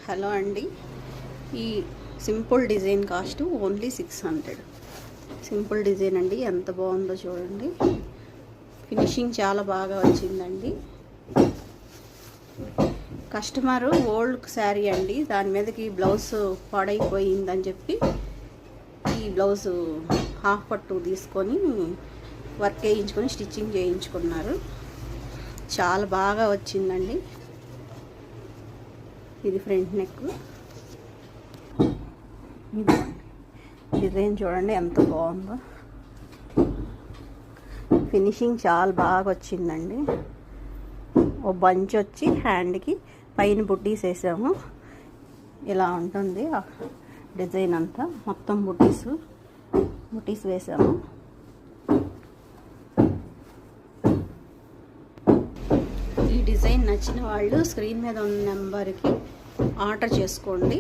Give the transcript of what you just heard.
Hello అండి, ఈ simple design cost only 600. Simple design అండి, ఎంత బాగుందో చూడండి. ఫినిషింగ్ చాలా బాగా వచ్చిందండి. కస్టమరు ఓల్డ్ శారీ అండి, దాని మీదకి బ్లౌజ్ పాడైపోయిందని చెప్పి ఈ బ్లౌజ్ హాఫ్ పట్టు తీసుకొని వర్క్ వేయించుకొని స్టిచ్చింగ్ చేయించుకున్నారు. చాలా బాగా వచ్చిందండి. ఇది ఫ్రంట్ నెక్. ఇది డిజైన్ చూడండి ఎంత బాగుందో. ఫినిషింగ్ చాలా బాగా వచ్చిందండి. ఓ బంచ్ వచ్చి హ్యాండ్కి పైన బుట్టీస్ వేసాము. ఇలా ఉంటుంది డిజైన్ అంతా. మొత్తం బుట్టీస్ వేసాము. ఈ డిజైన్ నచ్చిన వాళ్ళు స్క్రీన్ మీద ఉన్న నెంబర్కి ఆర్డర్ చేసుకోండి.